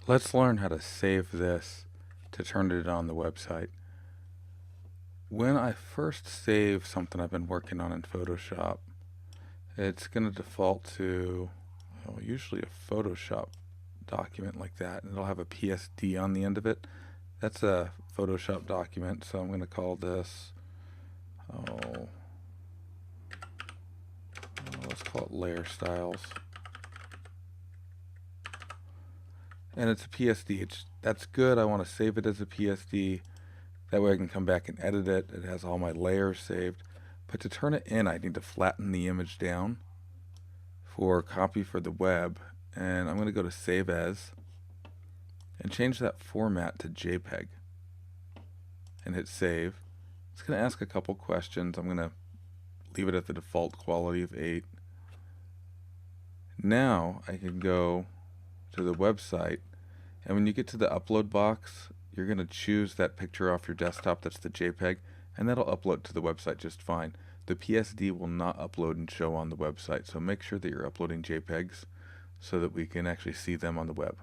Let's learn how to save this to turn it on the website. When I first save something I've been working on in Photoshop, it's going to default to usually a Photoshop document like that, and it'll have a PSD on the end of it. That's a Photoshop document, so I'm going to call this, let's call it layer styles. And it's a PSD. That's good. I want to save it as a PSD. That way I can come back and edit it. It has all my layers saved. But to turn it in, I need to flatten the image down for copy for the web. And I'm going to go to Save As and change that format to JPEG and hit Save. It's going to ask a couple questions. I'm going to leave it at the default quality of 8. Now I can go to the website, and when you get to the upload box, you're going to choose that picture off your desktop that's the JPEG, and that'll upload to the website just fine. The PSD will not upload and show on the website, so make sure that you're uploading JPEGs so that we can actually see them on the web.